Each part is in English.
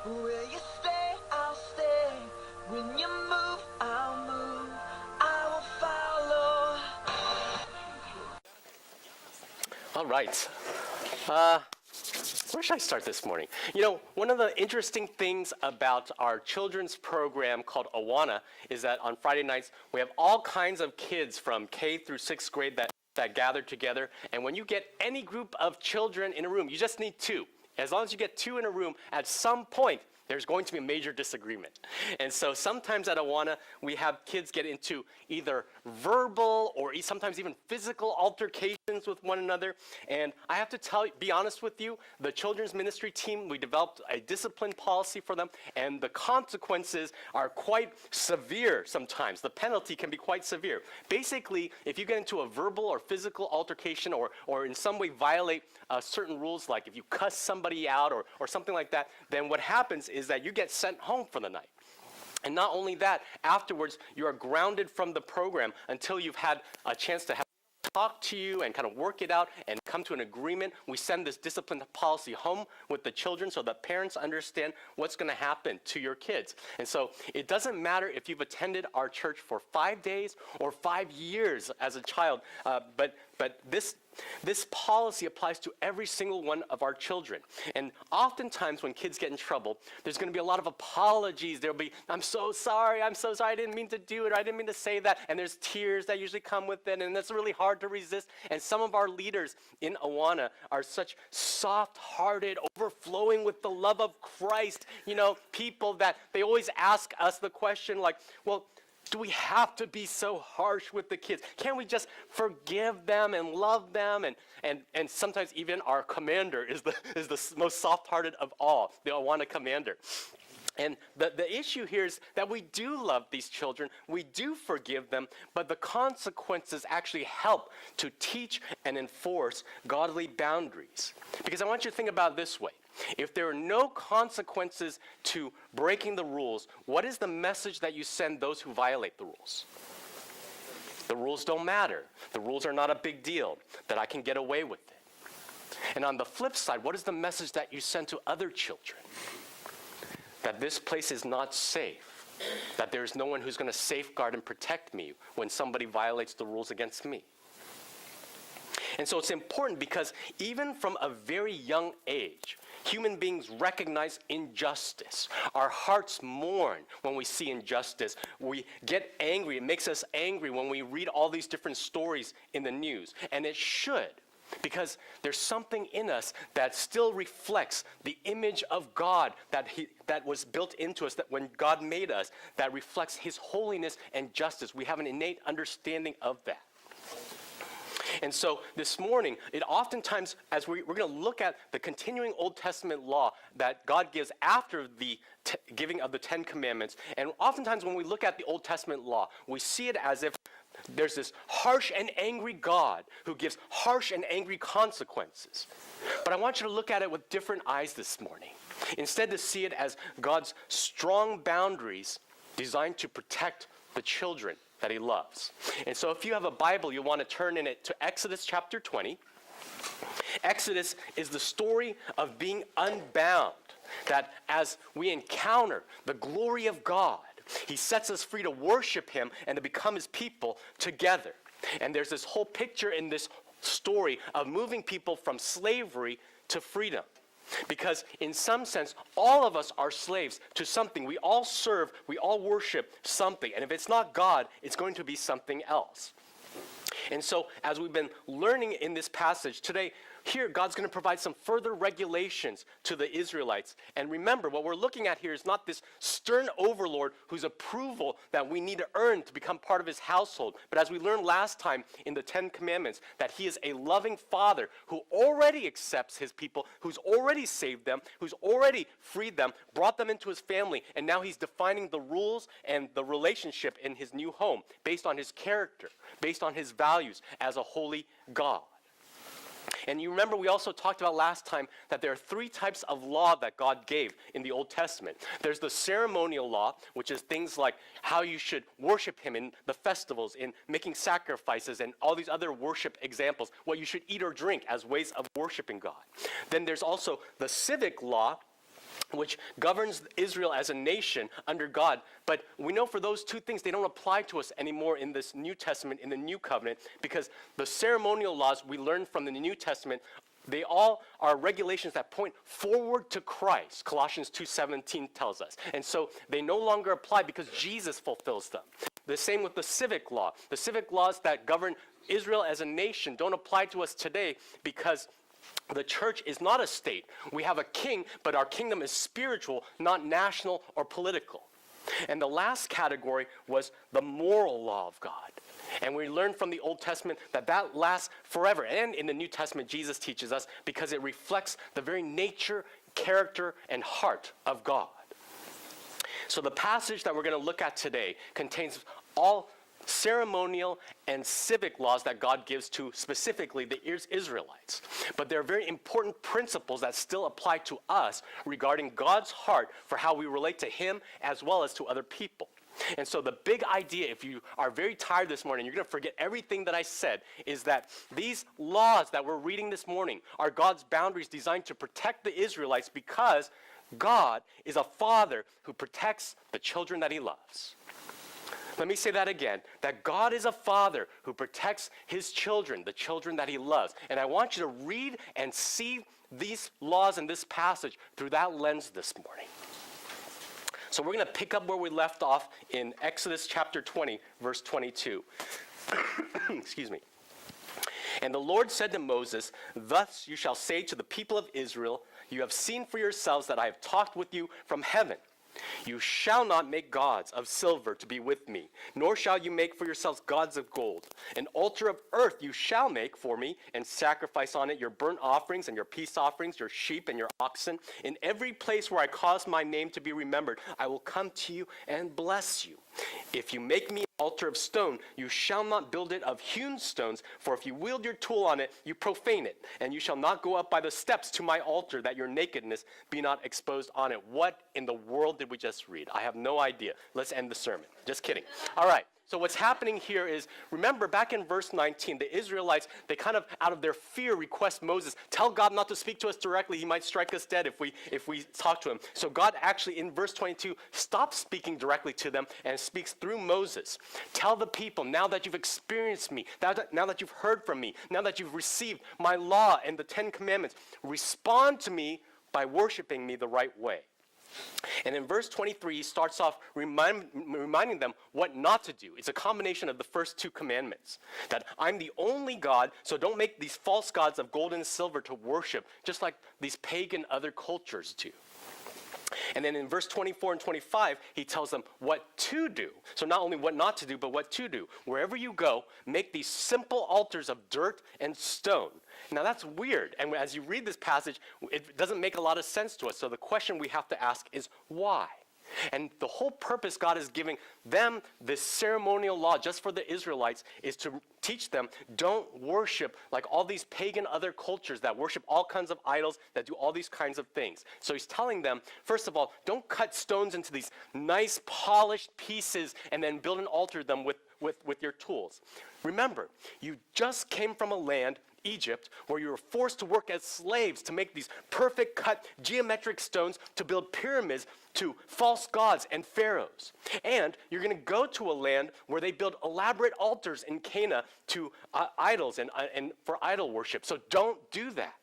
Where you stay, I'll stay. When you move, I'll move. I will follow. All right. Where should I start this morning? You know, one of the interesting things about our children's program called Awana is that on Friday nights, we have all kinds of kids from K through 6th grade that gather together. And when you get any group of children in a room, you just need two. As long as you get two in a room, at some point, there's going to be a major disagreement. And so sometimes at Awana, we have kids get into either verbal or sometimes even physical altercations with one another. And I have to be honest with you, the children's ministry team, we developed a discipline policy for them, and the consequences are quite severe sometimes. The penalty can be quite severe. Basically, if you get into a verbal or physical altercation or in some way violate certain rules, like if you cuss somebody out or something like that, then what happens is that you get sent home for the night. And not only that, afterwards, you are grounded from the program until you've had a chance to talk to you and kind of work it out and come to an agreement. We send this discipline policy home with the children so that parents understand what's going to happen to your kids. And so it doesn't matter if you've attended our church for 5 days or 5 years as a child, but this policy applies to every single one of our children. And oftentimes when kids get in trouble, there's going to be a lot of apologies. There'll be, I'm so sorry, I didn't mean to do it, I didn't mean to say that. And there's tears that usually come with it, and that's really hard to resist. And some of our leaders in Awana are such soft-hearted, overflowing with the love of Christ, people that they always ask us the question like, well, do we have to be so harsh with the kids? Can't we just forgive them and love them? And sometimes even our commander is the most soft-hearted of all, the Awana commander. And the issue here is that we do love these children, we do forgive them, but the consequences actually help to teach and enforce godly boundaries. Because I want you to think about it this way. If there are no consequences to breaking the rules, what is the message that you send those who violate the rules? The rules don't matter. The rules are not a big deal, that I can get away with it. And on the flip side, what is the message that you send to other children? That this place is not safe, that there's no one who's going to safeguard and protect me when somebody violates the rules against me. And so it's important because even from a very young age, human beings recognize injustice. Our hearts mourn when we see injustice. We get angry. It makes us angry when we read all these different stories in the news. And it should, because there's something in us that still reflects the image of God that was built into us, that when God made us, that reflects His holiness and justice. We have an innate understanding of that. And so this morning, it oftentimes, as we're going to look at the continuing Old Testament law that God gives after the giving of the Ten Commandments, and oftentimes when we look at the Old Testament law, we see it as if there's this harsh and angry God who gives harsh and angry consequences. But I want you to look at it with different eyes this morning. Instead, to see it as God's strong boundaries designed to protect the children that He loves. And so if you have a Bible, you'll want to turn in it to Exodus chapter 20. Exodus is the story of being unbound, that as we encounter the glory of God, He sets us free to worship Him and to become His people together. And there's this whole picture in this story of moving people from slavery to freedom. Because in some sense, all of us are slaves to something. We all serve, we all worship something. And if it's not God, it's going to be something else. And so as we've been learning in this passage today, here God's going to provide some further regulations to the Israelites. And remember, what we're looking at here is not this stern overlord whose approval that we need to earn to become part of His household. But as we learned last time in the Ten Commandments, that He is a loving Father who already accepts His people, who's already saved them, who's already freed them, brought them into His family, and now He's defining the rules and the relationship in His new home based on His character, based on His values as a holy God. And you remember we also talked about last time that there are three types of law that God gave in the Old Testament. There's the ceremonial law, which is things like how you should worship Him in the festivals, in making sacrifices, and all these other worship examples, what you should eat or drink as ways of worshiping God. Then there's also the civic law, which governs Israel as a nation under God. But we know for those two things, they don't apply to us anymore in this New Testament, in the New Covenant, because the ceremonial laws we learn from the New Testament, they all are regulations that point forward to Christ, Colossians 2:17 tells us. And so they no longer apply because Jesus fulfills them. The same with the civic law. The civic laws that govern Israel as a nation don't apply to us today because the church is not a state. We have a king, but our kingdom is spiritual, not national or political. And the last category was the moral law of God. And we learned from the Old Testament that that lasts forever. And in the New Testament, Jesus teaches us because it reflects the very nature, character, and heart of God. So the passage that we're going to look at today contains all ceremonial and civic laws that God gives to specifically the Israelites. But there are very important principles that still apply to us regarding God's heart for how we relate to him as well as to other people. And so the big idea, if you are very tired this morning, you're going to forget everything that I said, is that these laws that we're reading this morning are God's boundaries designed to protect the Israelites because God is a father who protects the children that he loves. Let me say that again, that God is a father who protects his children, the children that he loves. And I want you to read and see these laws in this passage through that lens this morning. So we're going to pick up where we left off in Exodus chapter 20, verse 22. Excuse me. And the Lord said to Moses, "Thus you shall say to the people of Israel, you have seen for yourselves that I have talked with you from heaven. You shall not make gods of silver to be with me, nor shall you make for yourselves gods of gold. An altar of earth you shall make for me, and sacrifice on it your burnt offerings and your peace offerings, your sheep and your oxen. In every place where I cause my name to be remembered, I will come to you and bless you. If you make me an altar of stone, you shall not build it of hewn stones, for if you wield your tool on it, you profane it. And you shall not go up by the steps to my altar, that your nakedness be not exposed on it." What in the world did we just read? I have no idea. Let's end the sermon. Just kidding. All right. So what's happening here is, remember back in verse 19, the Israelites, they kind of out of their fear request Moses, tell God not to speak to us directly. He might strike us dead if we talk to him. So God actually in verse 22 stops speaking directly to them and speaks through Moses. Tell the people, now that you've experienced me, now that you've heard from me, now that you've received my law and the 10 commandments, respond to me by worshiping me the right way. And in verse 23, he starts off reminding them what not to do. It's a combination of the first two commandments. That I'm the only God, so don't make these false gods of gold and silver to worship, just like these pagan other cultures do. And then in verse 24 and 25, he tells them what to do. So not only what not to do, but what to do. Wherever you go, make these simple altars of dirt and stone. Now that's weird. And as you read this passage, it doesn't make a lot of sense to us. So the question we have to ask is why? And the whole purpose God is giving them this ceremonial law just for the Israelites is to teach them, don't worship like all these pagan other cultures that worship all kinds of idols, that do all these kinds of things. So he's telling them, first of all, don't cut stones into these nice polished pieces and then build an altar them with your tools. Remember, you just came from a land, Egypt, where you were forced to work as slaves to make these perfect cut geometric stones to build pyramids to false gods and pharaohs. And you're going to go to a land where they build elaborate altars in Canaan to idols and for idol worship. So don't do that.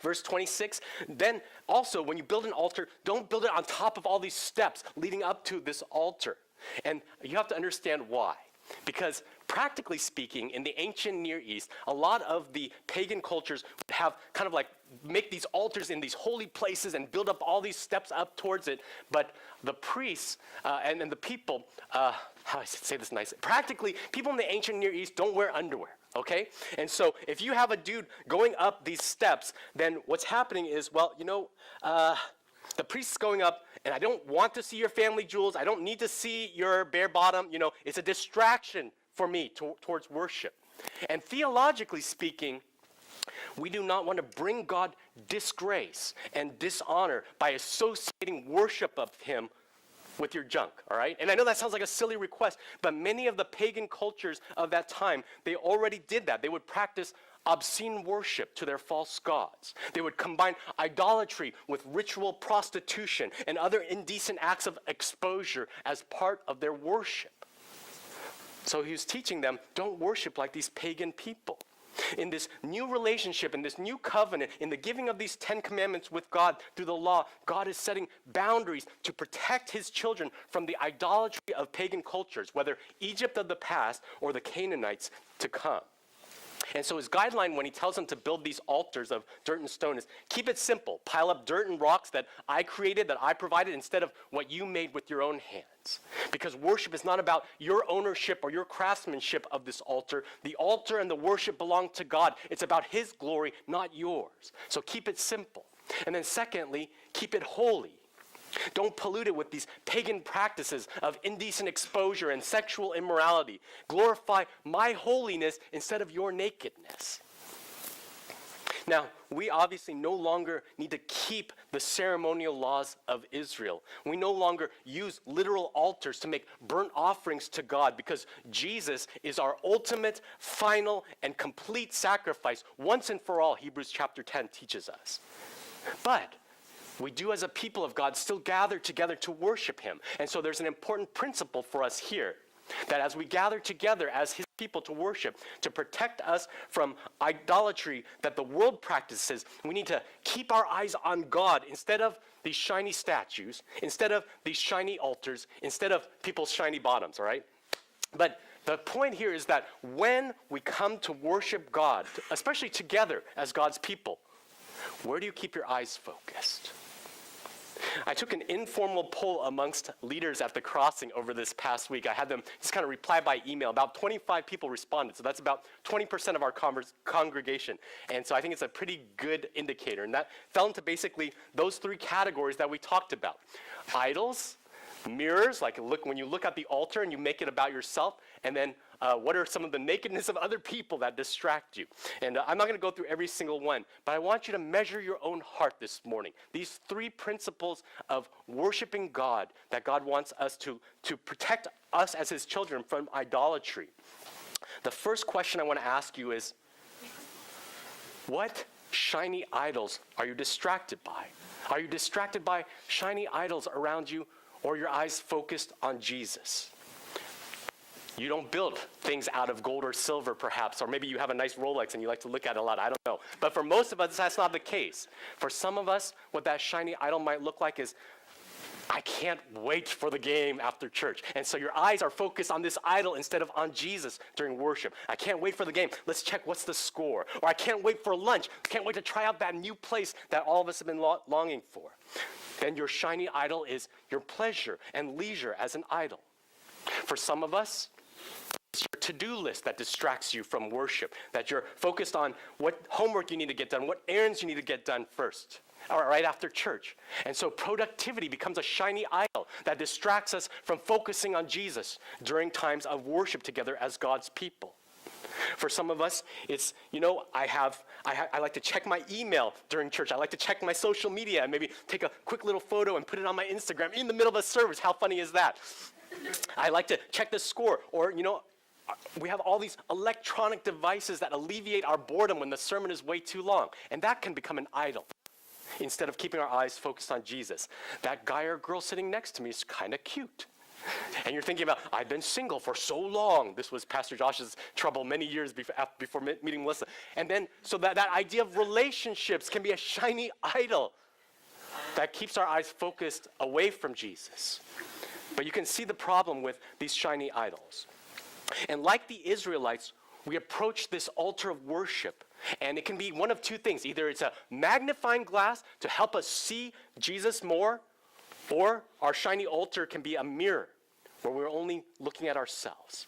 Verse 26, then also when you build an altar, don't build it on top of all these steps leading up to this altar. And you have to understand why. Because practically speaking, in the ancient Near East, a lot of the pagan cultures would have kind of like make these altars in these holy places and build up all these steps up towards it. But the priests and the people, how do I say this nicely? Practically, people in the ancient Near East don't wear underwear, okay? And so if you have a dude going up these steps, then what's happening is, well, the priest's going up, and I don't want to see your family jewels. I don't need to see your bare bottom. It's a distraction for me towards worship. And theologically speaking, we do not want to bring God disgrace and dishonor by associating worship of him with your junk, all right? And I know that sounds like a silly request, but many of the pagan cultures of that time, they already did that. They would practice obscene worship to their false gods. They would combine idolatry with ritual prostitution and other indecent acts of exposure as part of their worship. So he was teaching them, don't worship like these pagan people. In this new relationship, in this new covenant, in the giving of these 10 commandments with God through the law, God is setting boundaries to protect his children from the idolatry of pagan cultures, whether Egypt of the past or the Canaanites to come. And so his guideline when he tells them to build these altars of dirt and stone is keep it simple. Pile up dirt and rocks that I created, that I provided, instead of what you made with your own hands. Because worship is not about your ownership or your craftsmanship of this altar. The altar and the worship belong to God. It's about his glory, not yours. So keep it simple. And then secondly, keep it holy. Don't pollute it with these pagan practices of indecent exposure and sexual immorality. Glorify my holiness instead of your nakedness. Now, we obviously no longer need to keep the ceremonial laws of Israel. We no longer use literal altars to make burnt offerings to God because Jesus is our ultimate, final, and complete sacrifice once and for all, Hebrews chapter 10 teaches us. But we do as a people of God still gather together to worship him. And so there's an important principle for us here, that as we gather together as his people to worship, to protect us from idolatry that the world practices, we need to keep our eyes on God instead of these shiny statues, instead of these shiny altars, instead of people's shiny bottoms, all right? But the point here is that when we come to worship God, especially together as God's people, where do you keep your eyes focused? I took an informal poll amongst leaders at the Crossing over this past week. I had them just kind of reply by email. About 25 people responded, so that's about 20% of our congregation. And so I think it's a pretty good indicator. And that fell into basically those three categories that we talked about. Idols, mirrors, like when you look at the altar and you make it about yourself, and then what are some of the nakedness of other people that distract you? And I'm not going to go through every single one, but I want you to measure your own heart this morning. These three principles of worshiping God that God wants us to protect us as his children from idolatry. The first question I want to ask you is, what shiny idols are you distracted by? Are you distracted by shiny idols around you, or your eyes focused on Jesus? You don't build things out of gold or silver, perhaps, or maybe you have a nice Rolex and you like to look at it a lot. I don't know. But for most of us, that's not the case. For some of us, what that shiny idol might look like is, I can't wait for the game after church. And so your eyes are focused on this idol instead of on Jesus during worship. I can't wait for the game. Let's check what's the score. Or I can't wait for lunch. Can't wait to try out that new place that all of us have been longing for. Then your shiny idol is your pleasure and leisure as an idol. For some of us, it's your to-do list that distracts you from worship, that you're focused on what homework you need to get done, what errands you need to get done first, or right after church. And so productivity becomes a shiny idol that distracts us from focusing on Jesus during times of worship together as God's people. For some of us, it's, I like to check my email during church. I like to check my social media and maybe take a quick little photo and put it on my Instagram in the middle of a service. How funny is that? I like to check the score, or, we have all these electronic devices that alleviate our boredom when the sermon is way too long. And that can become an idol instead of keeping our eyes focused on Jesus. That guy or girl sitting next to me is kind of cute. And you're thinking about, I've been single for so long. This was Pastor Josh's trouble many years before meeting Melissa. And then, so that idea of relationships can be a shiny idol that keeps our eyes focused away from Jesus. But you can see the problem with these shiny idols. And like the Israelites, we approach this altar of worship, and it can be one of two things. Either it's a magnifying glass to help us see Jesus more, or our shiny altar can be a mirror where we're only looking at ourselves.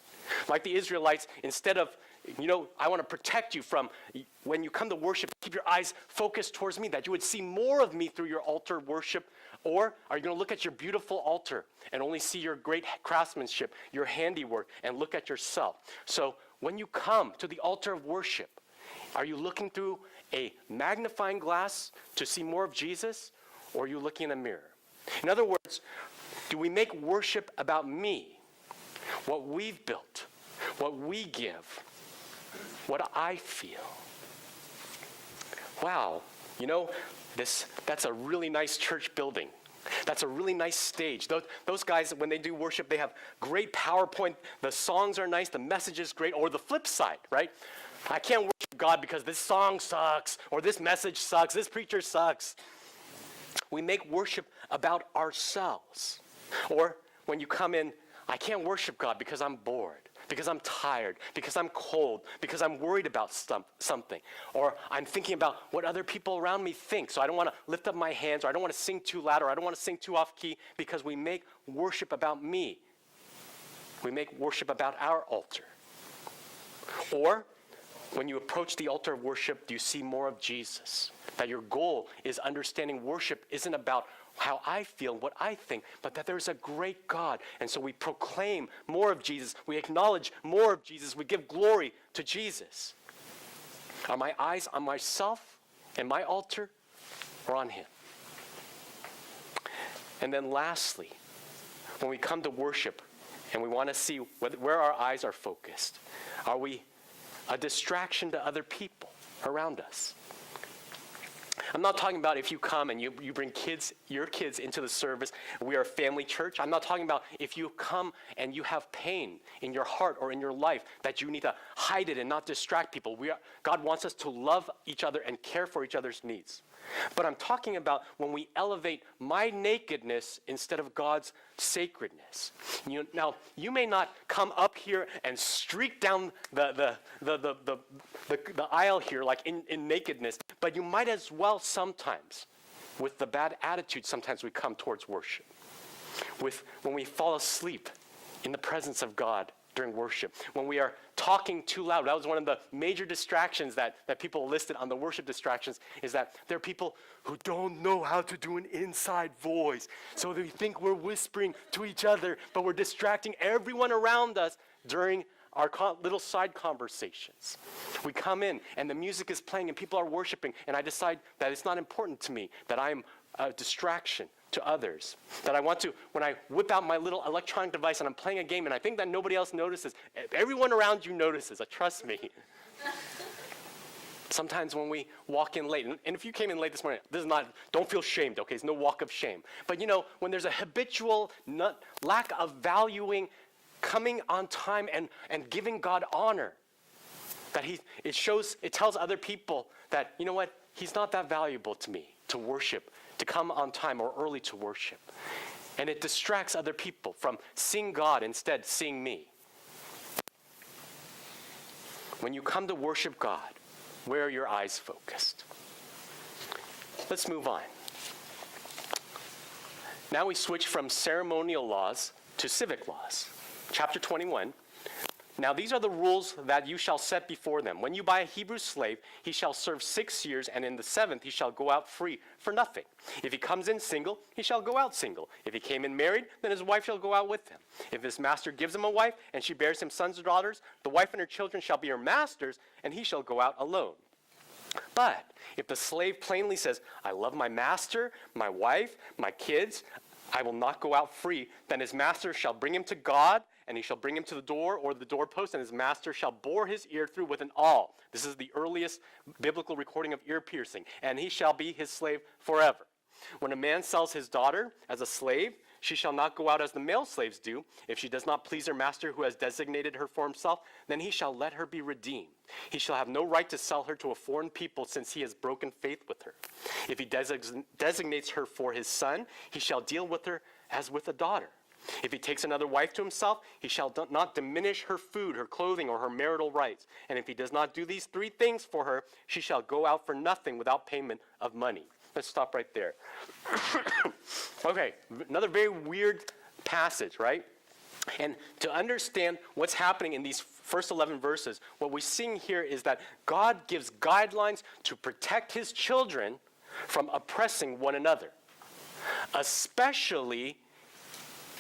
Like the Israelites, instead of, I want to protect you from, when you come to worship, keep your eyes focused towards me, that you would see more of me through your altar worship. Or are you going to look at your beautiful altar and only see your great craftsmanship, your handiwork, and look at yourself? So when you come to the altar of worship, are you looking through a magnifying glass to see more of Jesus, or are you looking in a mirror? In other words, do we make worship about me, what we've built, what we give, what I feel? wow, that's a really nice church building. That's a really nice stage. Those guys, when they do worship, they have great PowerPoint. The songs are nice. The message is great. Or the flip side, right? I can't worship God because this song sucks, or this message sucks, this preacher sucks. We make worship about ourselves. Or when you come in, I can't worship God because I'm bored, because I'm tired, because I'm cold, because I'm worried about something. Or I'm thinking about what other people around me think, so I don't want to lift up my hands, or I don't want to sing too loud, or I don't want to sing too off key, because we make worship about me. We make worship about our altar. Or when you approach the altar of worship, do you see more of Jesus? That your goal is understanding worship isn't about how I feel, what I think, but that there's a great God. And so we proclaim more of Jesus. We acknowledge more of Jesus. We give glory to Jesus. Are my eyes on myself and my altar, or on him? And then lastly, when we come to worship and we want to see where our eyes are focused, are we a distraction to other people around us? I'm not talking about if you come and you bring your kids into the service. We are a family church. I'm not talking about if you come and you have pain in your heart or in your life that you need to hide it and not distract people. God wants us to love each other and care for each other's needs. But I'm talking about when we elevate my nakedness instead of God's sacredness. Now, you may not come up here and streak down the aisle here like in nakedness, but you might as well sometimes, with the bad attitude sometimes we come towards worship. When we fall asleep in the presence of God during worship, when we are talking too loud. That was one of the major distractions that people listed on the worship distractions, is that there are people who don't know how to do an inside voice. So they think we're whispering to each other, but we're distracting everyone around us during our little side conversations. We come in and the music is playing and people are worshiping, and I decide that it's not important to me, that I'm a distraction to others. That I want to, when I whip out my little electronic device and I'm playing a game and I think that nobody else notices, everyone around you notices, trust me. Sometimes when we walk in late, and if you came in late this morning, don't feel shamed, okay? It's no walk of shame. But when there's a habitual lack of valuing coming on time and giving God honor, that it tells other people that, you know what, he's not that valuable to me to worship, to come on time or early to worship. And it distracts other people from seeing God, instead seeing me. When you come to worship God, where are your eyes focused? Let's move on. Now we switch from ceremonial laws to civic laws. Chapter 21. Now these are the rules that you shall set before them. When you buy a Hebrew slave, he shall serve 6 years, and in the 7th he shall go out free for nothing. If he comes in single, he shall go out single. If he came in married, then his wife shall go out with him. If his master gives him a wife, and she bears him sons or daughters, the wife and her children shall be her master's, and he shall go out alone. But if the slave plainly says, I love my master, my wife, my kids, I will not go out free, then his master shall bring him to God, and he shall bring him to the door or the doorpost, and his master shall bore his ear through with an awl. This is the earliest biblical recording of ear piercing. And he shall be his slave forever. When a man sells his daughter as a slave, she shall not go out as the male slaves do. If she does not please her master who has designated her for himself, then he shall let her be redeemed. He shall have no right to sell her to a foreign people, since he has broken faith with her. If he designates her for his son, he shall deal with her as with a daughter. If he takes another wife to himself, he shall not diminish her food, her clothing, or her marital rights. And if he does not do these 3 things for her, she shall go out for nothing without payment of money. Let's stop right there. Okay, another very weird passage, right? And to understand what's happening in these first 11 verses, what we're seeing here is that God gives guidelines to protect his children from oppressing one another. Especially,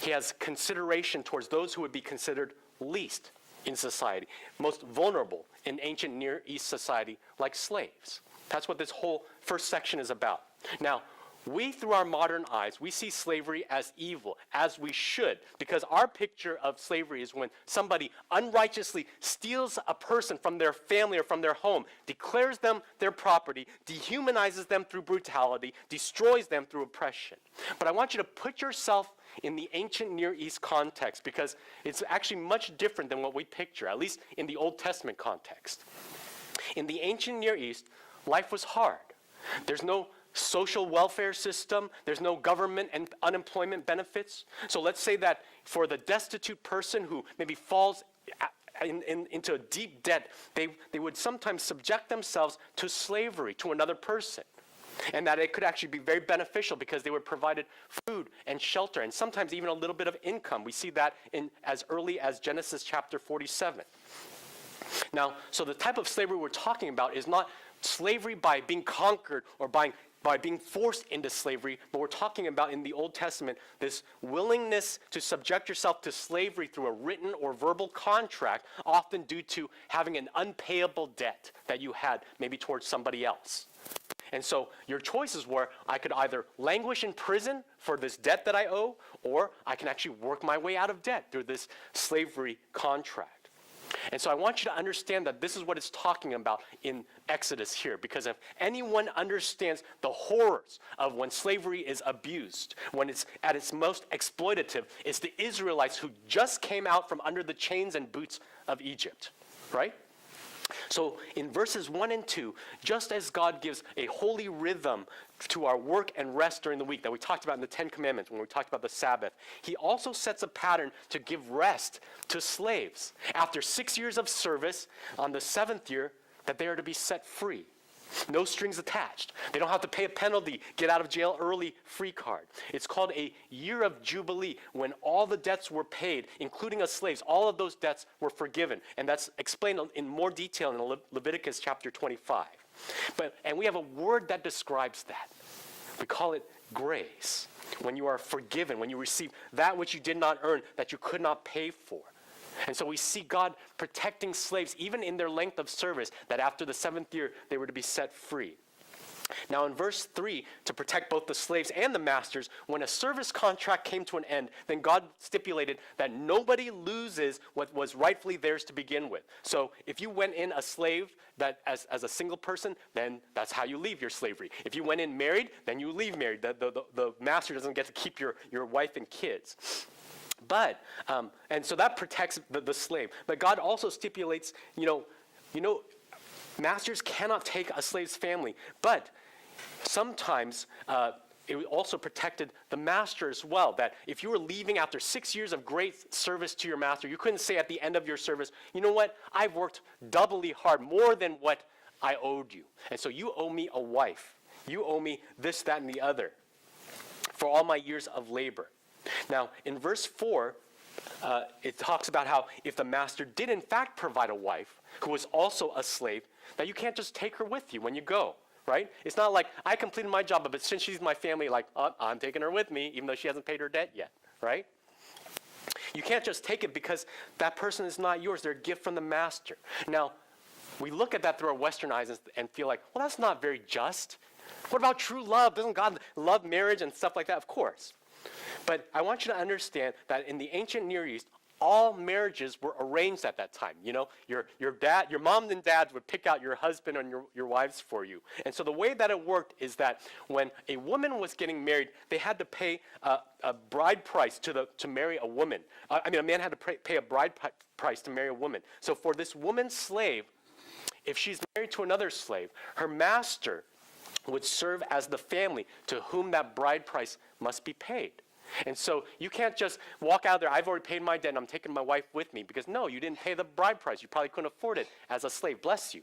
he has consideration towards those who would be considered least in society, most vulnerable in ancient Near East society, like slaves. That's what this whole first section is about. Now, We, through our modern eyes, we see slavery as evil, as we should, because our picture of slavery is when somebody unrighteously steals a person from their family or from their home, declares them their property, dehumanizes them through brutality, destroys them through oppression. But I want you to put yourself in the ancient Near East context, because it's actually much different than what we picture, at least in the Old Testament context. In the ancient Near East, life was hard. There's no social welfare system. There's no government and unemployment benefits. So let's say that for the destitute person who maybe falls into a deep debt, they would sometimes subject themselves to slavery to another person. And that it could actually be very beneficial because they were provided food and shelter and sometimes even a little bit of income. We see that in as early as Genesis chapter 47. Now, so the type of slavery we're talking about is not slavery by being conquered or by being forced into slavery, but we're talking about in the Old Testament this willingness to subject yourself to slavery through a written or verbal contract, often due to having an unpayable debt that you had maybe towards somebody else. And so your choices were, I could either languish in prison for this debt that I owe, or I can actually work my way out of debt through this slavery contract. And so I want you to understand that this is what it's talking about in Exodus here, because if anyone understands the horrors of when slavery is abused, when it's at its most exploitative, it's the Israelites who just came out from under the chains and boots of Egypt, right? So in verses 1 and 2, just as God gives a holy rhythm to our work and rest during the week that we talked about in the Ten Commandments when we talked about the Sabbath, he also sets a pattern to give rest to slaves. After 6 years of service, on the 7th year, that they are to be set free. No strings attached. They don't have to pay a penalty, get out of jail early free card. It's called a year of Jubilee, when all the debts were paid, including of slaves. All of those debts were forgiven. And that's explained in more detail in Leviticus chapter 25. And we have a word that describes that. We call it grace. When you are forgiven, when you receive that which you did not earn, that you could not pay for. And so we see God protecting slaves even in their length of service, that after the 7th year they were to be set free. Now in verse 3, to protect both the slaves and the masters, when a service contract came to an end, then God stipulated that nobody loses what was rightfully theirs to begin with. So if you went in a slave that as a single person, then that's how you leave your slavery. If you went in married, then you leave married. The master doesn't get to keep your wife and kids. But, and so that protects the slave. But God also stipulates, masters cannot take a slave's family. But sometimes it also protected the master as well. That if you were leaving after 6 years of great service to your master, you couldn't say at the end of your service, you know what, I've worked doubly hard, more than what I owed you. And so you owe me a wife. You owe me this, that, and the other for all my years of labor. Now, in verse 4, it talks about how if the master did in fact provide a wife who was also a slave, that you can't just take her with you when you go, right? It's not like, I completed my job, but since she's my family, I'm taking her with me, even though she hasn't paid her debt yet, right? You can't just take it because that person is not yours. They're a gift from the master. Now, we look at that through our Western eyes and feel like, well, that's not very just. What about true love? Doesn't God love marriage and stuff like that? Of course. But I want you to understand that in the ancient Near East, all marriages were arranged at that time. Your mom and dad would pick out your husband and your wives for you. And so the way that it worked is that when a woman was getting married, they had to pay a bride price to marry a woman. A man had to pay a bride price to marry a woman. So for this woman slave, if she's married to another slave, her master would serve as the family to whom that bride price must be paid. And so you can't just walk out there, I've already paid my debt and I'm taking my wife with me, because no, you didn't pay the bride price. You probably couldn't afford it as a slave. Bless you.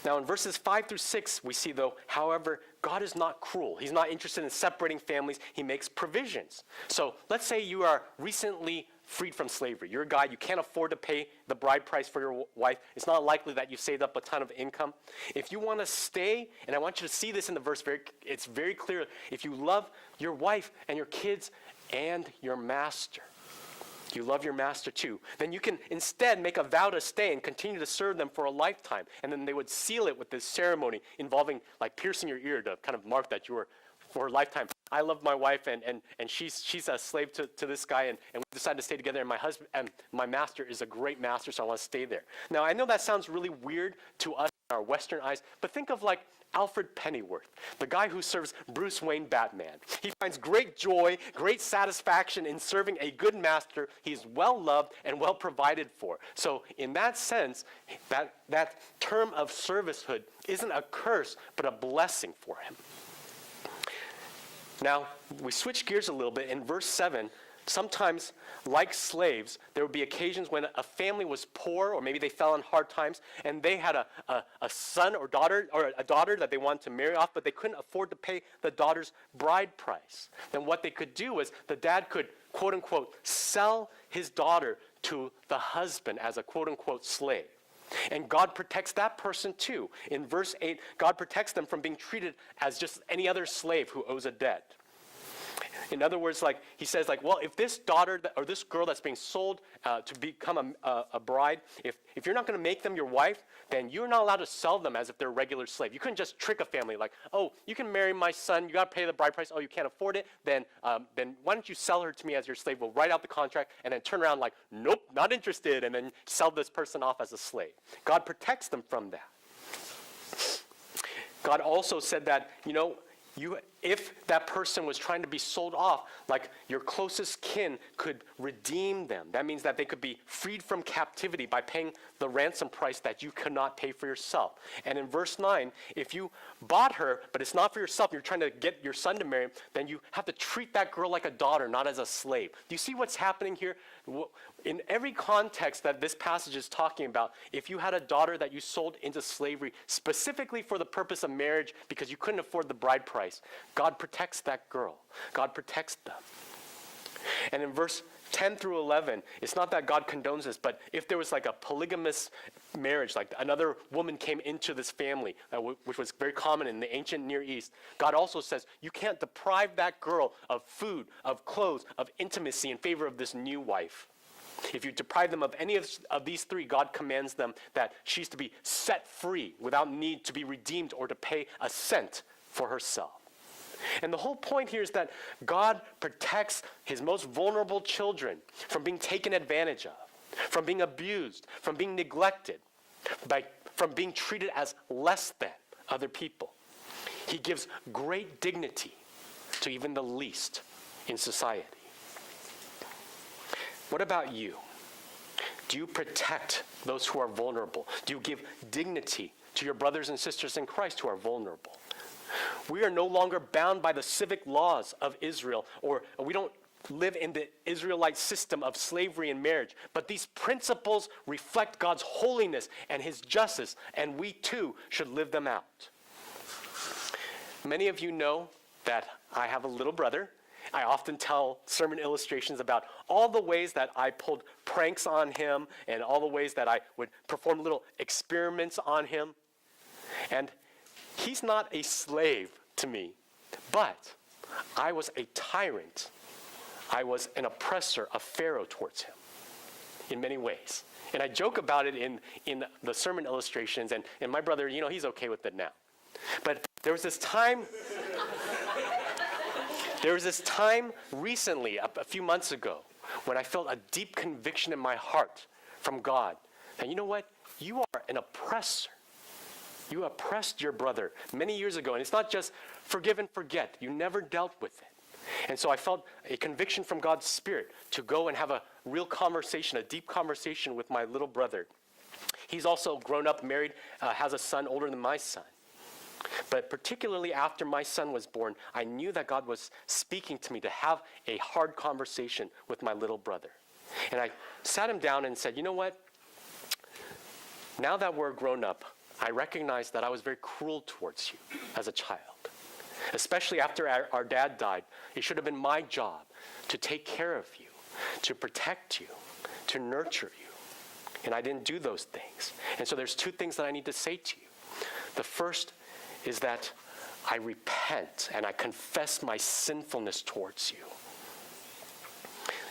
Now in verses 5 through 6, we see though, however, God is not cruel. He's not interested in separating families. He makes provisions. So let's say you are recently freed from slavery. You're a guy, you can't afford to pay the bride price for your wife. It's not likely that you saved up a ton of income. If you want to stay, and I want you to see this in the verse, it's very clear. If you love your wife and your kids and your master, you love your master too, then you can instead make a vow to stay and continue to serve them for a lifetime. And then they would seal it with this ceremony involving like piercing your ear to kind of mark that you were for a lifetime. I love my wife, and she's a slave to this guy, and we decided to stay together, and my husband and my master is a great master, so I want to stay there. Now, I know that sounds really weird to us in our Western eyes, but think of like Alfred Pennyworth, the guy who serves Bruce Wayne Batman. He finds great joy, great satisfaction in serving a good master. He's well loved and well provided for. So in that sense, that term of servicehood isn't a curse, but a blessing for him. Now, we switch gears a little bit. In verse 7, sometimes, like slaves, there would be occasions when a family was poor, or maybe they fell on hard times, and they had a son or a daughter that they wanted to marry off, but they couldn't afford to pay the daughter's bride price. Then what they could do is the dad could, quote unquote, sell his daughter to the husband as a quote unquote slave. And God protects that person too. In verse 8, God protects them from being treated as just any other slave who owes a debt. In other words, like he says, like, well, if this daughter or this girl that's being sold to become a bride, if you're not going to make them your wife, then you're not allowed to sell them as if they're a regular slave. You couldn't just trick a family like, oh, you can marry my son, you got to pay the bride price. Oh, you can't afford it, then why don't you sell her to me as your slave? We'll write out the contract and then turn around like, nope, not interested, and then sell this person off as a slave. God protects them from that. God also said that, if that person was trying to be sold off, like your closest kin could redeem them. That means that they could be freed from captivity by paying the ransom price that you could not pay for yourself. And in verse 9, if you bought her, but it's not for yourself, you're trying to get your son to marry him, then you have to treat that girl like a daughter, not as a slave. Do you see what's happening here? In every context that this passage is talking about, if you had a daughter that you sold into slavery specifically for the purpose of marriage because you couldn't afford the bride price, God protects that girl. God protects them. And in verse 10 through 11, it's not that God condones this, but if there was like a polygamous marriage, like another woman came into this family, which was very common in the ancient Near East, God also says you can't deprive that girl of food, of clothes, of intimacy in favor of this new wife. If you deprive them of any of these three, God commands them that she's to be set free without need to be redeemed or to pay a cent for herself. And the whole point here is that God protects his most vulnerable children from being taken advantage of, from being abused, from being neglected, from being treated as less than other people. He gives great dignity to even the least in society. What about you? Do you protect those who are vulnerable? Do you give dignity to your brothers and sisters in Christ who are vulnerable? We are no longer bound by the civic laws of Israel, or we don't live in the Israelite system of slavery and marriage, but these principles reflect God's holiness and his justice, and we too should live them out. Many of you know that I have a little brother. I often tell sermon illustrations about all the ways that I pulled pranks on him and all the ways that I would perform little experiments on him. And he's not a slave to me, but I was a tyrant. I was an oppressor, a pharaoh towards him in many ways. And I joke about it in the sermon illustrations, and my brother, he's okay with it now. But there was this time recently, a few months ago, when I felt a deep conviction in my heart from God. And you know what? You are an oppressor. You oppressed your brother many years ago. And it's not just forgive and forget. You never dealt with it. And so I felt a conviction from God's Spirit to go and have a real conversation, a deep conversation with my little brother. He's also grown up, married, has a son older than my son. But particularly after my son was born, I knew that God was speaking to me to have a hard conversation with my little brother. And I sat him down and said, you know what? Now that we're grown up, I recognize that I was very cruel towards you as a child. Especially after our dad died, it should have been my job to take care of you, to protect you, to nurture you. And I didn't do those things. And so there's two things that I need to say to you. The first is that I repent and I confess my sinfulness towards you.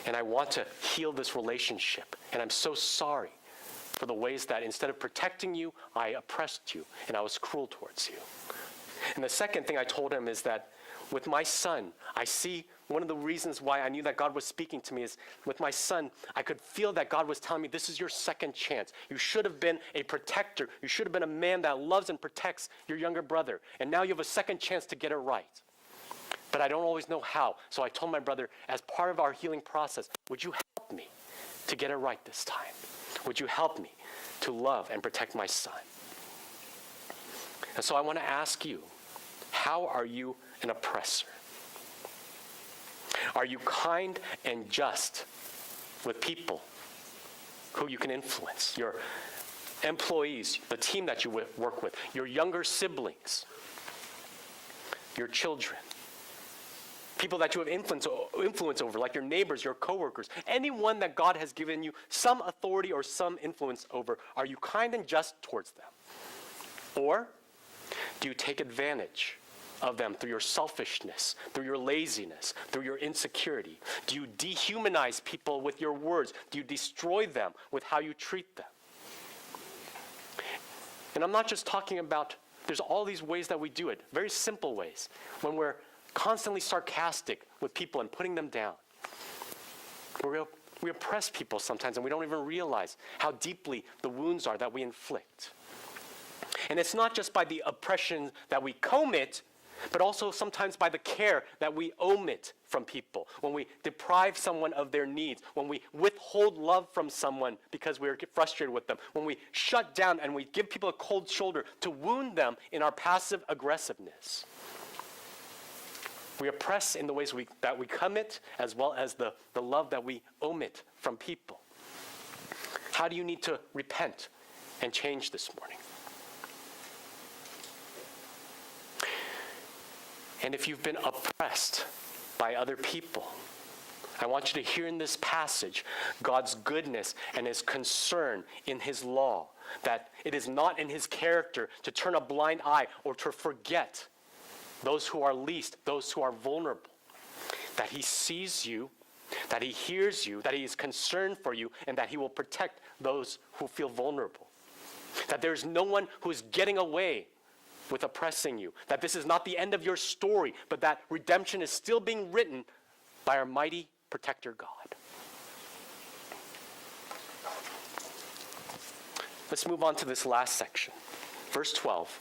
And I want to heal this relationship. And I'm so sorry for the ways that instead of protecting you, I oppressed you and I was cruel towards you. And the second thing I told him is that with my son, I see one of the reasons why I knew that God was speaking to me is with my son, I could feel that God was telling me, this is your second chance. You should have been a protector. You should have been a man that loves and protects your younger brother. And now you have a second chance to get it right. But I don't always know how. So I told my brother, as part of our healing process, would you help me to get it right this time? Would you help me to love and protect my son? And so I want to ask you, how are you an oppressor? Are you kind and just with people who you can influence? Your employees, the team that you work with, your younger siblings, your children, people that you have influence over, like your neighbors, your coworkers, anyone that God has given you some authority or some influence over. Are you kind and just towards them? Or do you take advantage of them through your selfishness, through your laziness, through your insecurity? Do you dehumanize people with your words? Do you destroy them with how you treat them? And I'm not just talking about, there's all these ways that we do it, very simple ways, when we're constantly sarcastic with people and putting them down. We oppress people sometimes and we don't even realize how deeply the wounds are that we inflict. And it's not just by the oppression that we commit, but also sometimes by the care that we omit from people. When we deprive someone of their needs, when we withhold love from someone because we're frustrated with them, when we shut down and we give people a cold shoulder to wound them in our passive aggressiveness. We oppress in the ways that we commit, as well as the love that we omit from people. How do you need to repent and change this morning? And if you've been oppressed by other people, I want you to hear in this passage God's goodness and his concern in his law, that it is not in his character to turn a blind eye or to forget those who are least, those who are vulnerable, that he sees you, that he hears you, that he is concerned for you, and that he will protect those who feel vulnerable. That there's no one who is getting away with oppressing you, that this is not the end of your story, but that redemption is still being written by our mighty protector God. Let's move on to this last section. Verse 12.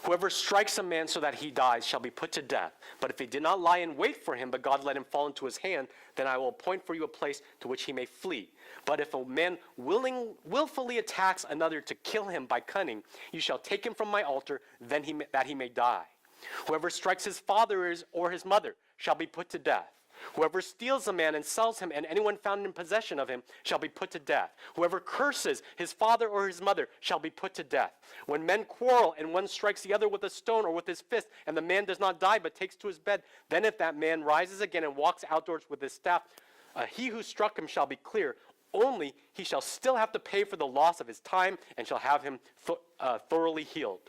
Whoever strikes a man so that he dies shall be put to death. But if he did not lie in wait for him, but God let him fall into his hand, then I will appoint for you a place to which he may flee. But if a man willfully attacks another to kill him by cunning, you shall take him from my altar, that he may die. Whoever strikes his father or his mother shall be put to death. Whoever steals a man and sells him, and anyone found in possession of him, shall be put to death. Whoever curses his father or his mother shall be put to death. When men quarrel, and one strikes the other with a stone or with his fist, and the man does not die but takes to his bed, then if that man rises again and walks outdoors with his staff, he who struck him shall be clear. Only he shall still have to pay for the loss of his time, and shall have him thoroughly healed.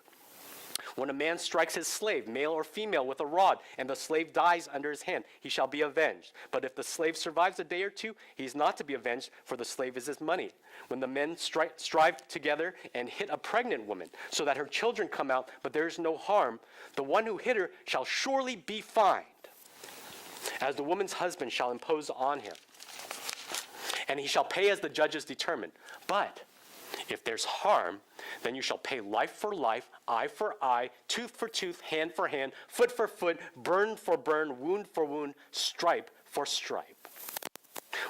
When a man strikes his slave, male or female, with a rod, and the slave dies under his hand, he shall be avenged. But if the slave survives a day or two, he is not to be avenged, for the slave is his money. When the men strive together and hit a pregnant woman, so that her children come out, but there is no harm, the one who hit her shall surely be fined, as the woman's husband shall impose on him. And he shall pay as the judges determine. But if there's harm, then you shall pay life for life, eye for eye, tooth for tooth, hand for hand, foot for foot, burn for burn, wound for wound, stripe for stripe.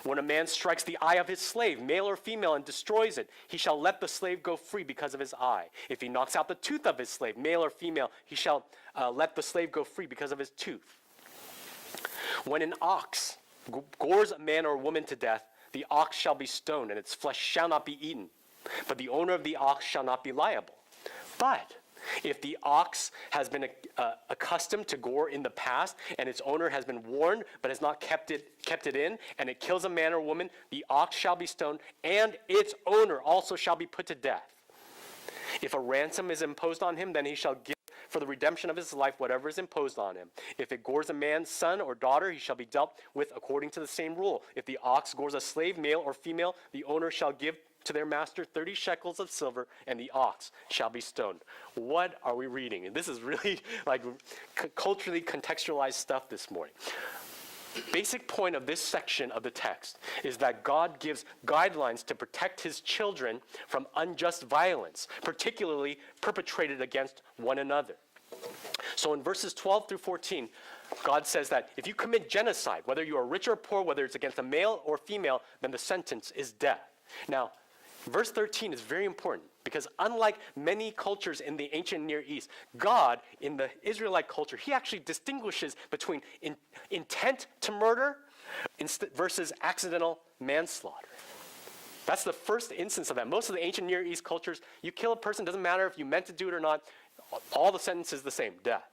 When a man strikes the eye of his slave, male or female, and destroys it, he shall let the slave go free because of his eye. If he knocks out the tooth of his slave, male or female, he shall let the slave go free because of his tooth. When an ox gores a man or woman to death, the ox shall be stoned, and its flesh shall not be eaten. But the owner of the ox shall not be liable. But if the ox has been accustomed to gore in the past, and its owner has been warned but has not kept it in, and it kills a man or woman, the ox shall be stoned, and its owner also shall be put to death. If a ransom is imposed on him, then he shall give for the redemption of his life whatever is imposed on him. If it gores a man's son or daughter, he shall be dealt with according to the same rule. If the ox gores a slave, male or female, the owner shall give to their master 30 shekels of silver, and the ox shall be stoned. What are we reading? And this is really like culturally contextualized stuff this morning. Basic point of this section of the text is that God gives guidelines to protect his children from unjust violence, particularly perpetrated against one another. So in verses 12 through 14, God says that if you commit genocide, whether you are rich or poor, whether it's against a male or female, then the sentence is death. Now, verse 13 is very important because unlike many cultures in the ancient Near East, God, in the Israelite culture, he actually distinguishes between intent to murder versus accidental manslaughter. That's the first instance of that. Most of the ancient Near East cultures, you kill a person, doesn't matter if you meant to do it or not, all the sentence is the same, death.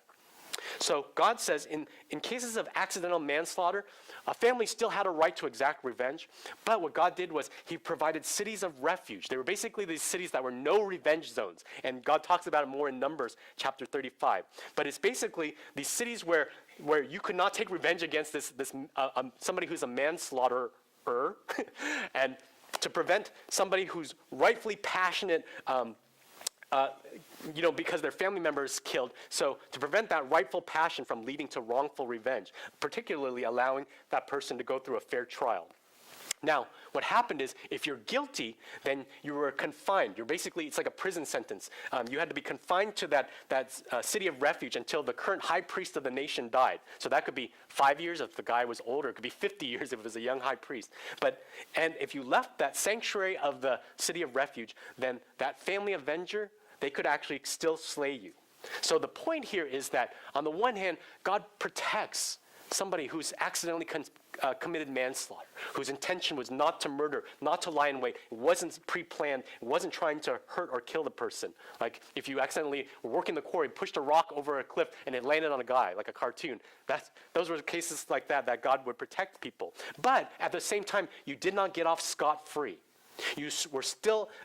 So God says in cases of accidental manslaughter, a family still had a right to exact revenge, but what God did was he provided cities of refuge. They were basically these cities that were no revenge zones, and God talks about it more in Numbers chapter 35. But it's basically these cities where you could not take revenge against somebody who's a manslaughterer, and to prevent somebody who's rightfully passionate because their family member is killed. So to prevent that rightful passion from leading to wrongful revenge, particularly allowing that person to go through a fair trial. Now, what happened is, if you're guilty, then you were confined. It's like a prison sentence. You had to be confined to that city of refuge until the current high priest of the nation died. So that could be 5 years if the guy was older. It could be 50 years if it was a young high priest. And if you left that sanctuary of the city of refuge, then that family avenger, they could actually still slay you. So the point here is that, on the one hand, God protects somebody who's accidentally committed manslaughter, whose intention was not to murder, not to lie in wait, it wasn't pre-planned, it wasn't trying to hurt or kill the person. Like if you accidentally were working the quarry, pushed a rock over a cliff, and it landed on a guy, like a cartoon. Those were cases like that God would protect people. But at the same time, you did not get off scot-free.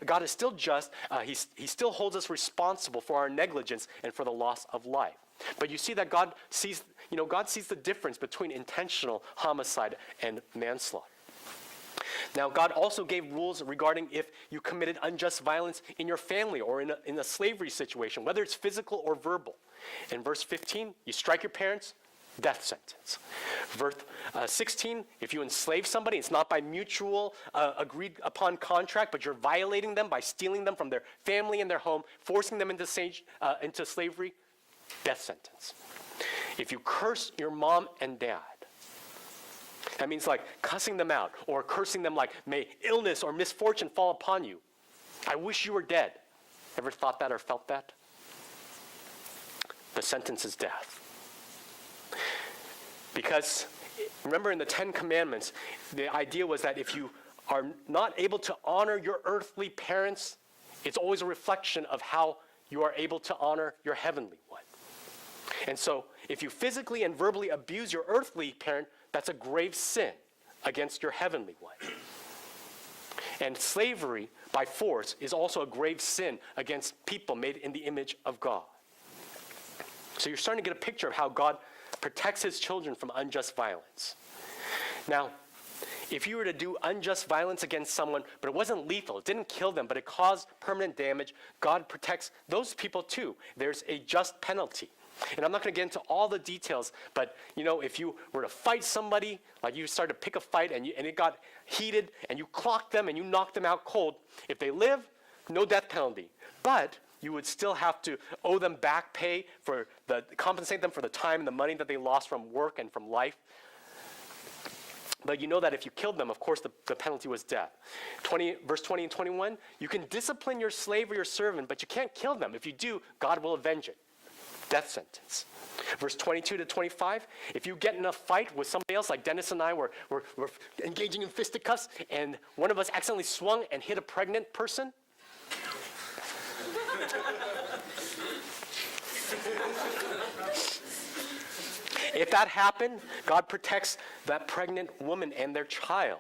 God is still just. He still holds us responsible for our negligence and for the loss of life. But you see that God sees the difference between intentional homicide and manslaughter. Now, God also gave rules regarding if you committed unjust violence in your family or in a slavery situation, whether it's physical or verbal. In verse 15, you strike your parents, death sentence. Verse 16, if you enslave somebody, it's not by mutual agreed upon contract, but you're violating them by stealing them from their family and their home, forcing them into slavery, death sentence. If you curse your mom and dad, that means like cussing them out or cursing them like, may illness or misfortune fall upon you. I wish you were dead. Ever thought that or felt that? The sentence is death. Because remember in the 10 Commandments, the idea was that if you are not able to honor your earthly parents, it's always a reflection of how you are able to honor your heavenly one. And so if you physically and verbally abuse your earthly parent, that's a grave sin against your heavenly one. And slavery by force is also a grave sin against people made in the image of God. So you're starting to get a picture of how God protects his children from unjust violence. Now, if you were to do unjust violence against someone, but it wasn't lethal, it didn't kill them, but it caused permanent damage, God protects those people too. There's a just penalty. And I'm not going to get into all the details, but if you were to fight somebody, like you started to pick a fight and it got heated and you clocked them and you knocked them out cold, if they live, no death penalty. But you would still have to owe them back pay compensate them for the time and the money that they lost from work and from life. But you know that if you killed them, of course, the penalty was death. Verse 20 and 21, you can discipline your slave or your servant, but you can't kill them. If you do, God will avenge it. Death sentence. Verse 22 to 25, if you get in a fight with somebody else, like Dennis and I were engaging in fisticuffs, and one of us accidentally swung and hit a pregnant person, if that happened, God protects that pregnant woman and their child.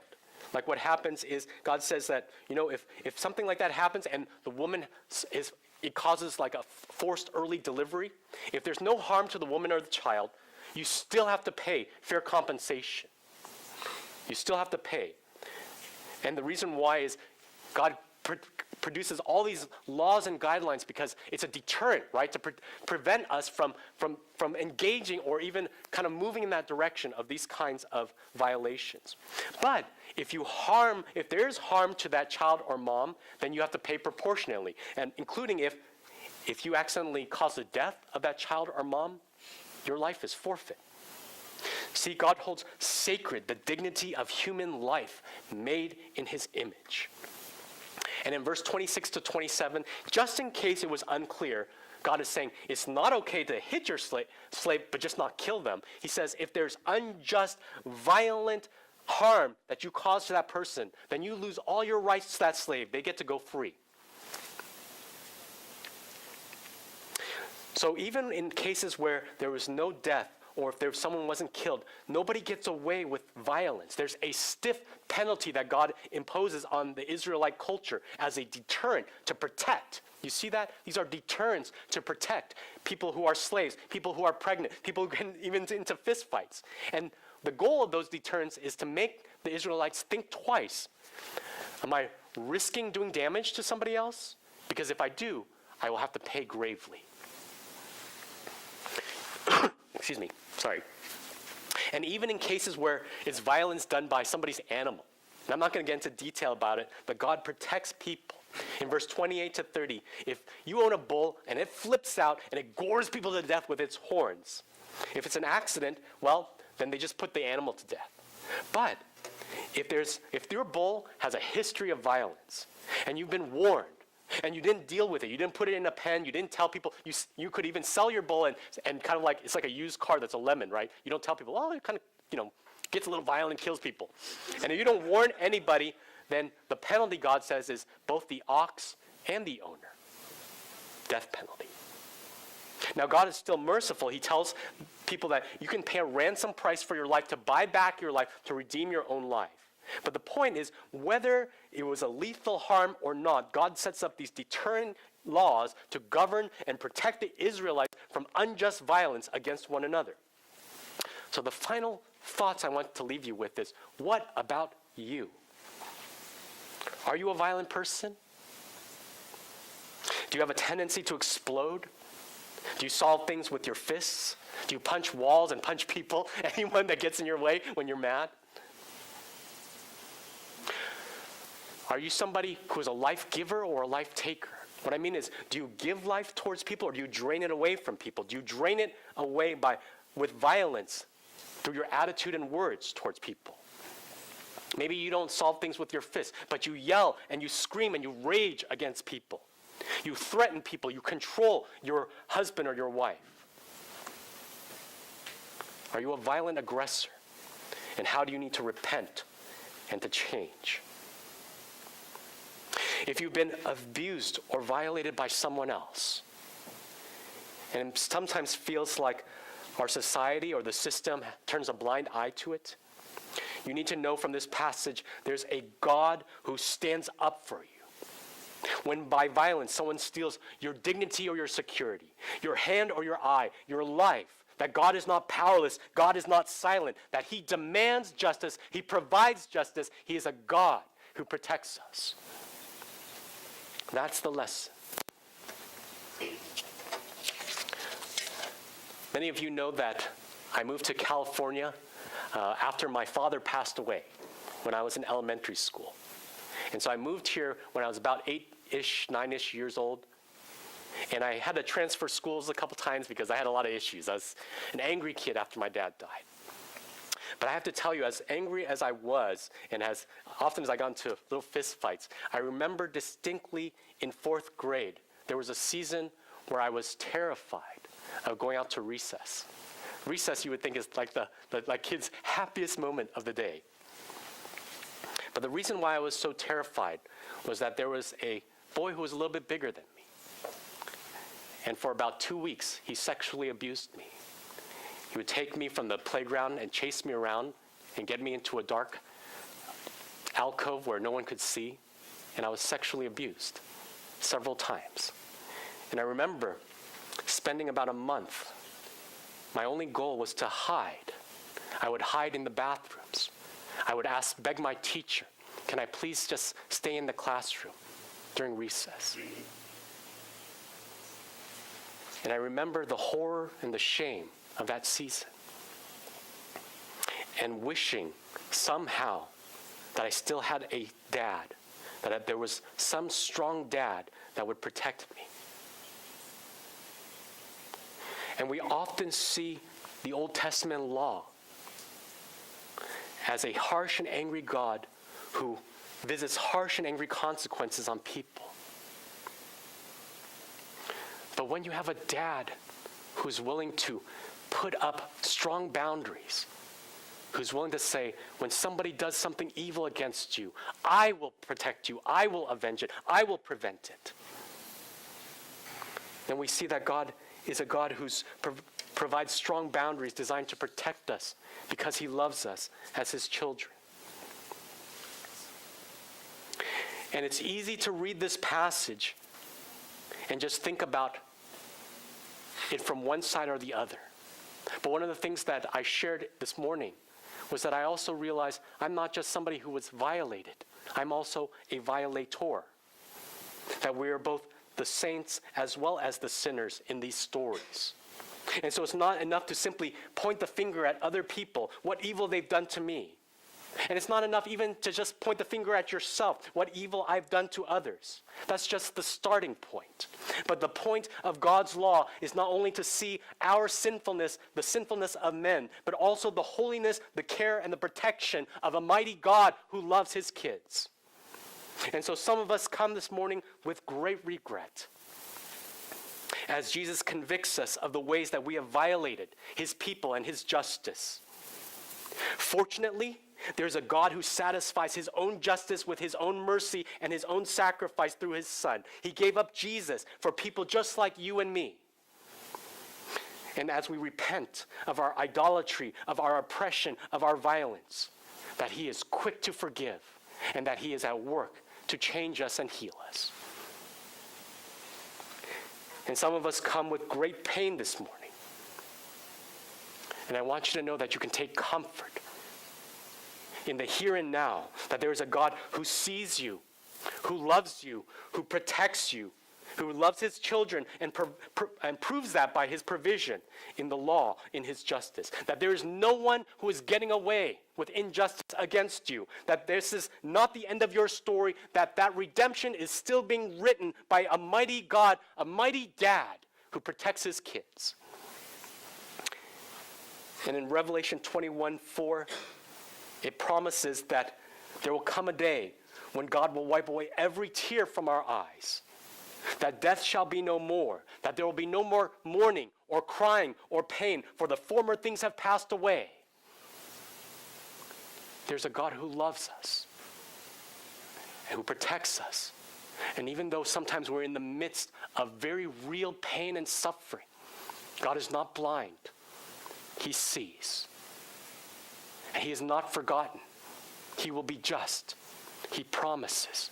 Like what happens is, God says that, if something like that happens and the woman is it causes like a forced early delivery, if there's no harm to the woman or the child, you still have to pay fair compensation. You still have to pay. And the reason why is God produces all these laws and guidelines because it's a deterrent, right, to prevent us from engaging or even kind of moving in that direction of these kinds of violations. But if there's harm to that child or mom, then you have to pay proportionally, and including if you accidentally cause the death of that child or mom, your life is forfeit. See, God holds sacred the dignity of human life made in his image. And in verse 26 to 27, just in case it was unclear, God is saying it's not okay to hit your slave, but just not kill them. He says if there's unjust, violent harm that you cause to that person, then you lose all your rights to that slave. They get to go free. So even in cases where there was no death, or if someone wasn't killed, nobody gets away with violence. There's a stiff penalty that God imposes on the Israelite culture as a deterrent to protect. You see that? These are deterrents to protect people who are slaves, people who are pregnant, people who get even into fistfights. And the goal of those deterrents is to make the Israelites think twice. Am I risking doing damage to somebody else? Because if I do, I will have to pay gravely. Excuse me, sorry. And even in cases where it's violence done by somebody's animal, and I'm not going to get into detail about it, but God protects people. In verse 28 to 30, if you own a bull and it flips out and it gores people to death with its horns, if it's an accident, well, then they just put the animal to death. But if your bull has a history of violence and you've been warned, and you didn't deal with it, you didn't put it in a pen, you didn't tell people, you could even sell your bull and kind of like, it's like a used car that's a lemon, right? You don't tell people, oh, it kind of, gets a little violent and kills people. And if you don't warn anybody, then the penalty, God says, is both the ox and the owner. Death penalty. Now, God is still merciful. He tells people that you can pay a ransom price for your life to buy back your life, to redeem your own life. But the point is, whether it was a lethal harm or not, God sets up these deterrent laws to govern and protect the Israelites from unjust violence against one another. So the final thoughts I want to leave you with is, what about you? Are you a violent person? Do you have a tendency to explode? Do you solve things with your fists? Do you punch walls and punch people, anyone that gets in your way when you're mad? Are you somebody who is a life giver or a life taker? What I mean is, do you give life towards people or do you drain it away from people? Do you drain it away with violence through your attitude and words towards people? Maybe you don't solve things with your fists, but you yell and you scream and you rage against people. You threaten people, you control your husband or your wife. Are you a violent aggressor? And how do you need to repent and to change? If you've been abused or violated by someone else, and it sometimes feels like our society or the system turns a blind eye to it, you need to know from this passage there's a God who stands up for you. When by violence someone steals your dignity or your security, your hand or your eye, your life, that God is not powerless, God is not silent, that he demands justice, he provides justice, he is a God who protects us. That's the lesson. Many of you know that I moved to California after my father passed away when I was in elementary school. And so I moved here when I was about 8-ish, 9-ish years old. And I had to transfer schools a couple times because I had a lot of issues. I was an angry kid after my dad died. But I have to tell you, as angry as I was, and as often as I got into little fist fights, I remember distinctly in 4th grade, there was a season where I was terrified of going out to recess. Recess, you would think, is like the kid's happiest moment of the day. But the reason why I was so terrified was that there was a boy who was a little bit bigger than me. And for about 2 weeks, he sexually abused me. He would take me from the playground and chase me around and get me into a dark alcove where no one could see. And I was sexually abused several times. And I remember spending about a month. My only goal was to hide. I would hide in the bathrooms. I would beg my teacher, can I please just stay in the classroom during recess? And I remember the horror and the shame of that season. And wishing somehow that I still had a dad, that there was some strong dad that would protect me. And we often see the Old Testament law as a harsh and angry God who visits harsh and angry consequences on people. But when you have a dad who's willing to put up strong boundaries, who's willing to say, when somebody does something evil against you, I will protect you, I will avenge it, I will prevent it, then we see that God is a God who provides strong boundaries designed to protect us because he loves us as his children. And it's easy to read this passage and just think about it from one side or the other. But one of the things that I shared this morning was that I also realized I'm not just somebody who was violated. I'm also a violator. That we are both the saints as well as the sinners in these stories. And so it's not enough to simply point the finger at other people, what evil they've done to me. And it's not enough even to just point the finger at yourself, what evil I've done to others. That's just the starting point. But the point of God's law is not only to see our sinfulness, the sinfulness of men, but also the holiness, the care, and the protection of a mighty God who loves his kids. And so some of us come this morning with great regret as Jesus convicts us of the ways that we have violated his people and his justice. Fortunately, there's a God who satisfies his own justice with his own mercy and his own sacrifice through his Son. He gave up Jesus for people just like you and me. And as we repent of our idolatry, of our oppression, of our violence, that he is quick to forgive and that he is at work to change us and heal us. And some of us come with great pain this morning. And I want you to know that you can take comfort in the here and now, that there is a God who sees you, who loves you, who protects you, who loves his children and proves that by his provision in the law, in his justice. That there is no one who is getting away with injustice against you. That this is not the end of your story, that redemption is still being written by a mighty God, a mighty dad who protects his kids. And in Revelation 21:4, it promises that there will come a day when God will wipe away every tear from our eyes. That death shall be no more. That there will be no more mourning or crying or pain, for the former things have passed away. There's a God who loves us and who protects us. And even though sometimes we're in the midst of very real pain and suffering, God is not blind. He sees. And he is not forgotten. He will be just. He promises.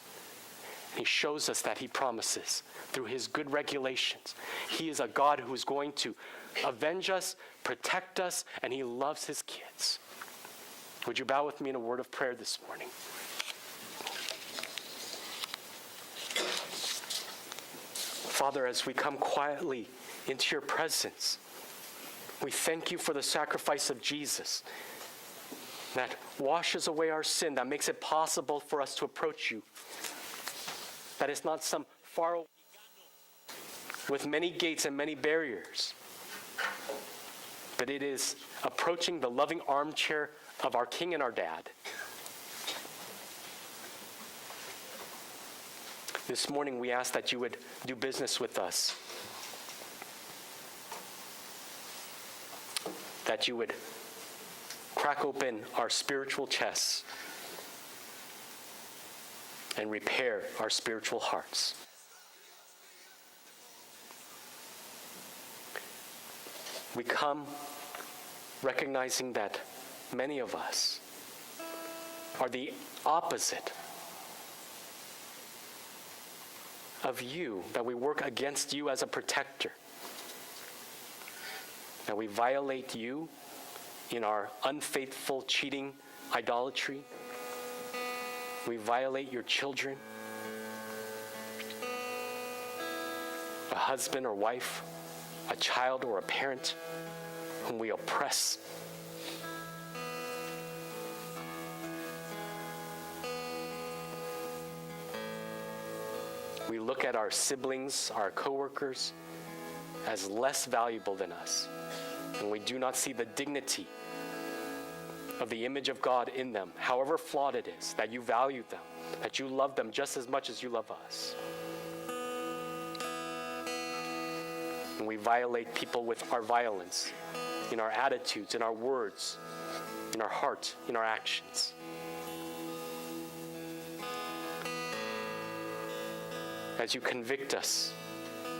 And he shows us that he promises through his good regulations. He is a God who is going to avenge us, protect us, and he loves his kids. Would you bow with me in a word of prayer this morning? Father, as we come quietly into your presence, we thank you for the sacrifice of Jesus that washes away our sin, that makes it possible for us to approach you. That is not some far away with many gates and many barriers, but it is approaching the loving armchair of our King and our Dad. This morning we ask that you would do business with us, that you would crack open our spiritual chests and repair our spiritual hearts. We come recognizing that many of us are the opposite of you, that we work against you as a protector, that we violate you in our unfaithful, cheating idolatry. We violate your children, a husband or wife, a child or a parent whom we oppress. We look at our siblings, our coworkers, as less valuable than us, and we do not see the dignity of the image of God in them, however flawed it is, that you value them, that you love them just as much as you love us. And we violate people with our violence, in our attitudes, in our words, in our heart, in our actions. As you convict us,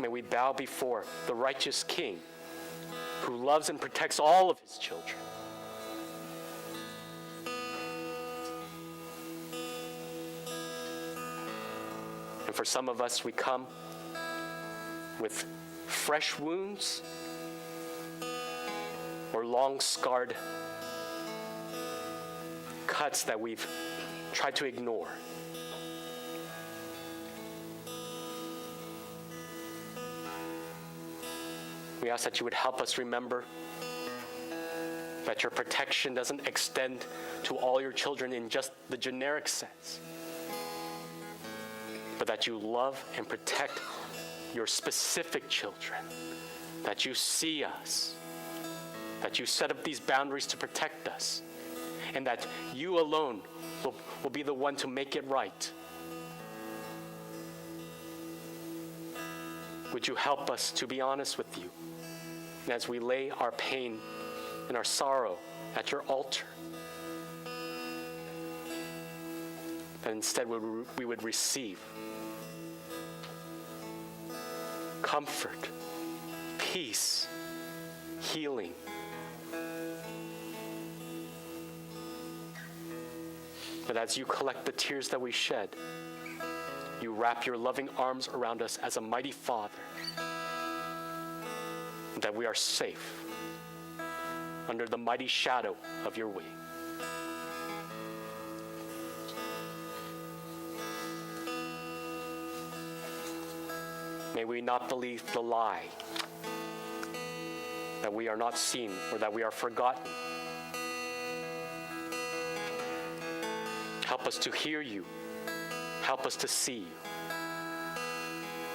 may we bow before the righteous King who loves and protects all of his children. And for some of us, we come with fresh wounds or long scarred cuts that we've tried to ignore. We ask that you would help us remember that your protection doesn't extend to all your children in just the generic sense, but that you love and protect your specific children, that you see us, that you set up these boundaries to protect us, and that you alone will be the one to make it right. Would you help us to be honest with you? And as we lay our pain and our sorrow at your altar, that instead we would receive comfort, peace, healing. That as you collect the tears that we shed, you wrap your loving arms around us as a mighty Father, that we are safe under the mighty shadow of your wing. May we not believe the lie that we are not seen or that we are forgotten. Help us to hear you. Help us to see you.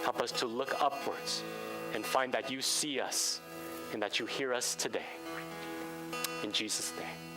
Help us to look upwards and find that you see us and that you hear us today. In Jesus' name.